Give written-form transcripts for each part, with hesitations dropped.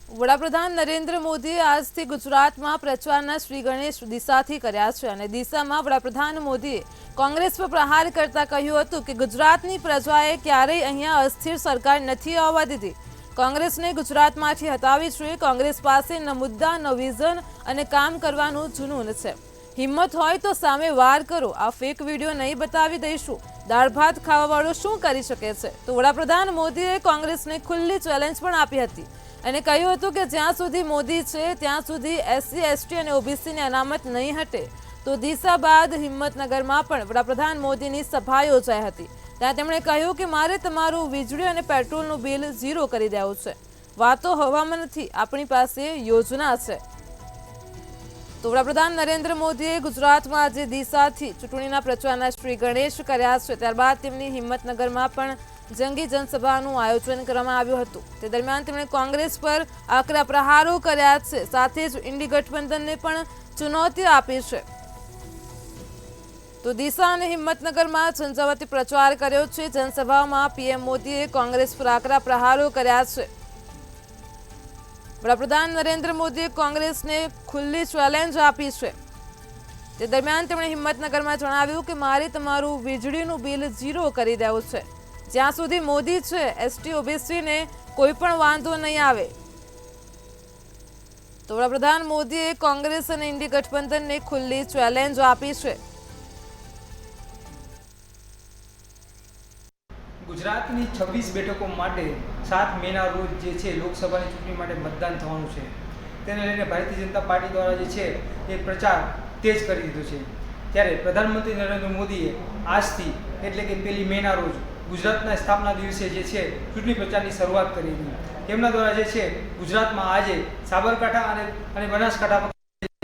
વડાપ્રધાન નરેન્દ્ર મોદીએ આજથી ગુજરાતમાં પ્રચારના શ્રી ગણેશ દિશાથી કર્યા છે અને દિશામાં વડાપ્રધાન મોદીએ કોંગ્રેસ પર પ્રહાર કરતા કહ્યું હતું કે ગુજરાતની પ્રજાએ ક્યારેય અહીંયા અસ્થિર સરકાર નથી આવવા દીધી. કોંગ્રેસને ગુજરાતમાંથી હટાવી જોઈએ. કોંગ્રેસ પાસે ન મુદ્દા ન વિઝન અને કામ કરવાનું જુનૂન છે. હિંમત હોય તો સામે વાર કરો. આ ફેક વિડીયો નહીં બતાવી દઈશું. દાળ ભાત ખાવાવાળો શું કરી શકે છે? તો વડાપ્રધાન મોદીએ કોંગ્રેસને ખુલ્લી ચેલેન્જ પણ આપી હતી અને કહ્યું હતું કે જ્યાં સુધી મોદી છે ત્યાં સુધી SC ST અને OBCની અનામત નહીં હટે. તો દિશા બાદ હિંમતનગરમાં પણ વડાપ્રધાન મોદીની સભા યોજાઈ હતી. ત્યાં તેમણે કહ્યું કે મારે તમારું વીજળી અને પેટ્રોલનું બિલ ઝીરો કરી દેવું છે. વાતો હવામાં નથી, આપણી પાસે યોજના છે. તો વડાપ્રધાન નરેન્દ્ર મોદીએ ગુજરાતમાં આજે દિશાથી ચૂંટણીના પ્રચારના શ્રી ગણેશ કર્યા છે. ત્યારબાદ તેમની હિંમતનગરમાં પણ જંગી જનસભાનું આયોજન કરવામાં આવ્યું હતું. તે દરમિયાન તેમણે કોંગ્રેસ પર આકરા પ્રહારો કર્યા છે. સાથે જ ઇન્ડી ગઠબંધનને પણ ચુનૌતી આપી છે. તો દિશા અને હિંમતનગરમાં ઝંઝાવાતી પ્રચાર કર્યો છે. જનસભામાં PM મોદીએ કોંગ્રેસ પર આકરા પ્રહારો કર્યા છે. વડાપ્રધાન નરેન્દ્ર મોદીએ કોંગ્રેસને ખુલ્લી ચેલેન્જ આપી છે. તે દરમિયાન તેમણે હિંમતનગરમાં જણાવ્યું કે મારે તમારું વીજળીનું બિલ ઝીરો કરી દેવું છે. જ્યાં સુધી મોદી છે ST OBCને કોઈ પણ વાંધો નહીં આવે. તો વડાપ્રધાન મોદીએ કોંગ્રેસ અને ઇન્ડી ગઠબંધનને ખુલ્લી ચેલેન્જ આપી છે. ગુજરાતની 26 બેઠકો માટે 7 મેના રોજ જે છે લોકસભાની ચૂંટણી માટે મતદાન થવાનું છે. તેને લઈને ભારતીય જનતા પાર્ટી દ્વારા જે છે એ પ્રચાર તેજ કરી દીધો છે. ત્યારે પ્રધાનમંત્રી નરેન્દ્ર મોદીએ આજથી એટલે કે 1 મેના રોજ ગુજરાતના સ્થાપના દિવસે જે છે ચૂંટણી પ્રચારની શરૂઆત કરી હતી. તેમના દ્વારા જે છે ગુજરાતમાં આજે સાબરકાંઠા અને બનાસકાંઠા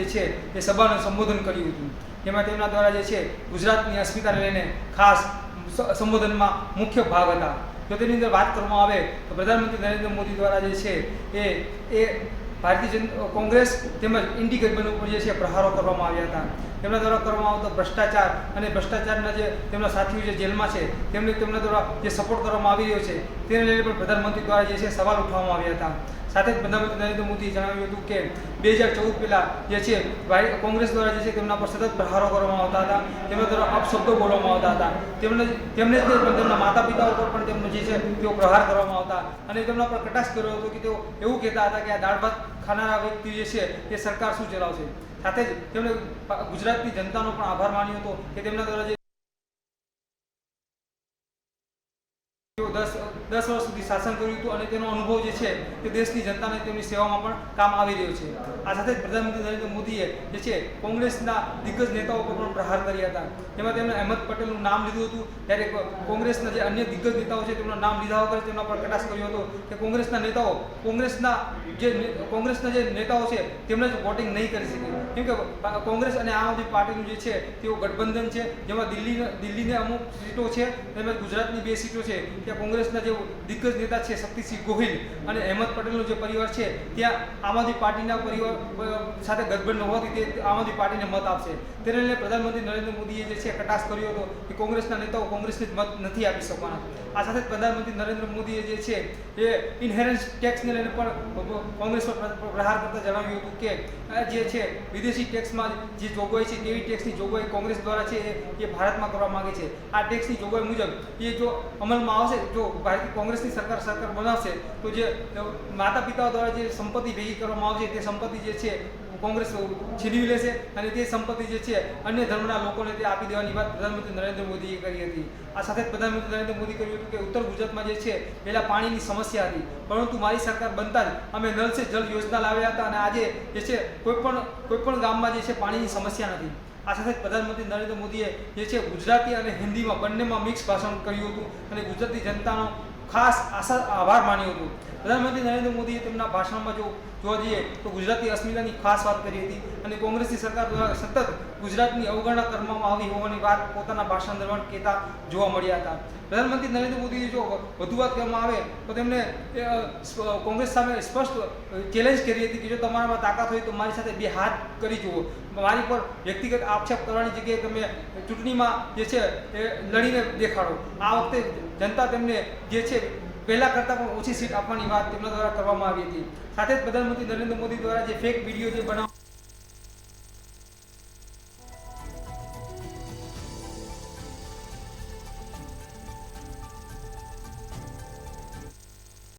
જે છે એ સભાનું સંબોધન કર્યું હતું. જેમાં તેમના દ્વારા જે છે ગુજરાતની અસ્મિતાને લઈને ખાસ સંબોધનમાં મુખ્ય ભાગ હતા. જો તેની અંદર વાત કરવામાં આવે તો પ્રધાનમંત્રી નરેન્દ્ર મોદી દ્વારા જે છે એ ભારતીય કોંગ્રેસ તેમજ ઇન્ડી ગઠબંધન ઉપર જે છે પ્રહારો કરવામાં આવ્યા હતા. તેમના દ્વારા કરવામાં આવતો ભ્રષ્ટાચાર અને ભ્રષ્ટાચારના જે તેમના સાથીઓ જે જેલમાં છે તેમના દ્વારા જે સપોર્ટ કરવામાં આવી રહ્યો છે તેને લઈને પણ પ્રધાનમંત્રી દ્વારા જે છે સવાલ ઉઠાવવામાં આવ્યા હતા. સાથે જ પ્રધાનમંત્રી નરેન્દ્ર મોદીએ જણાવ્યું હતું કે 2014 પહેલાં જે છે કોંગ્રેસ દ્વારા જે છે તેમના પર સતત પ્રહારો કરવામાં આવતા હતા. તેમના દ્વારા અપશબ્દો બોલવામાં આવતા હતા. તેમને તેમના માતા પિતા ઉપર પણ તેમનો જે છે તેઓ પ્રહાર કરવામાં આવતા અને તેમના પર કટાક્ષ કર્યો હતો કે તેઓ એવું કહેતા હતા કે આ દાળ ભાત ખાનારા વ્યક્તિ જે છે તે સરકાર શું ચલાવશે. સાથે જ તેમણે ગુજરાતની જનતાનો પણ આભાર માન્યો હતો કે તેમના દ્વારા જે 10 વર્ષ સુધી શાસન કર્યું હતું અને તેનો અનુભવ જે છે તે દેશની જનતાને તેમની સેવામાં પણ કામ આવી રહ્યો છે. આ સાથે જ પ્રધાનમંત્રી નરેન્દ્ર મોદીએ જે છે કોંગ્રેસના દિગ્ગજ નેતાઓ પર પણ પ્રહાર કર્યા હતા. જેમાં તેમણે અહેમદ પટેલનું નામ લીધું હતું. ત્યારે કોંગ્રેસના જે અન્ય દિગ્ગજ નેતાઓ છે તેમના નામ લીધા વગર તેમના પર કટાક્ષ કર્યો હતો કે કોંગ્રેસના નેતાઓ કોંગ્રેસના જે નેતાઓ છે તેમને જ વોટિંગ નહીં કરી શકે. કેમ કે કોંગ્રેસ અને આમ આદમી પાર્ટીનું જે છે તેઓ ગઠબંધન છે. જેમાં દિલ્હીને અમુક સીટો છે તેમજ ગુજરાતની 2 સીટો છે ત્યાં કોંગ્રેસના જે દિગ્ગજ નેતા છે શક્તિસિંહ ગોહિલ અને અહેમદ પટેલનો જે પરિવાર છે ત્યાં આમ આદમી પાર્ટીના પરિવાર સાથે ગઠબંધન હોવાથી તે આમ આદમી પાર્ટીને મત આપશે. તેને લઈને પ્રધાનમંત્રી નરેન્દ્ર મોદીએ જે છે કટાક્ષ કર્યો હતો કે કોંગ્રેસના નેતાઓ કોંગ્રેસને મત નથી આપી શકવાના. આ સાથે પ્રધાનમંત્રી નરેન્દ્ર મોદીએ જે છે એ ઇનહેરન્સ ટેક્સને લઈને પણ કોંગ્રેસ પર પ્રહાર કરતા જણાવ્યું હતું કે જે છે વિદેશી ટેક્સમાં જે જોગવાઈ છે તેવી ટેક્સની જોગવાઈ કોંગ્રેસ દ્વારા છે એ ભારતમાં કરવા માંગે છે. આ ટેક્સની જોગવાઈ મુજબ એ જો અમલમાં આવશે, જો કોંગ્રેસની સરકાર બનાવશે તો જે માતા પિતાઓ દ્વારા જે સંપત્તિ ભેગી કરવામાં આવશે તે સંપત્તિ જે છે કોંગ્રેસ છીનવી લેશે અને તે સંપત્તિ જે છે અન્ય ધર્મના લોકોને તે આપી દેવાની વાત પ્રધાનમંત્રી નરેન્દ્ર મોદીએ કરી હતી. આ સાથે પ્રધાનમંત્રી નરેન્દ્ર મોદીએ કહ્યું હતું કે ઉત્તર ગુજરાતમાં જે છે પહેલાં પાણીની સમસ્યા હતી, પરંતુ મારી સરકાર બનતા જ અમે નલ સે જલ યોજના લાવ્યા હતા અને આજે જે છે કોઈ પણ ગામમાં જે છે પાણીની સમસ્યા નથી. આ સાથે પ્રધાનમંત્રી નરેન્દ્ર મોદીએ જે છે ગુજરાતી અને હિન્દીમાં બંનેમાં મિક્સ ભાષણ કર્યું હતું અને ગુજરાતી જનતાનો ખાસ આભાર માન્યો હતો. પ્રધાનમંત્રી નરેન્દ્ર મોદીએ તેમના ભાષણમાં જોવા જઈએ તો ગુજરાતી અસ્મિતાની ખાસ વાત કરી હતી અને કોંગ્રેસની સરકાર દ્વારા સતત ગુજરાતની અવગણના કરવામાં આવી હોવાની વાત પોતાના ભાષણ દરમિયાન કહેતા જોવા મળ્યા હતા. પ્રધાનમંત્રી નરેન્દ્ર મોદીએ જો વધુ વાત કરવામાં આવે તો તેમણે કોંગ્રેસ સામે સ્પષ્ટ ચેલેન્જ કરી હતી કે જો તમારામાં તાકાત હોય તો મારી સાથે 2 હાથ કરી જુઓ. મારી પર વ્યક્તિગત આક્ષેપ કરવાની જગ્યાએ તમે ચૂંટણીમાં જે છે એ લડીને દેખાડો. આ વખતે જનતા તેમને જે છે પહેલાં કરતાં પણ ઓછી સીટ આપવાની વાત તેમના દ્વારા કરવામાં આવી હતી. સાથે જ પ્રધાનમંત્રી નરેન્દ્ર મોદી દ્વારા જે ફેક વિડીયો જે બનાવ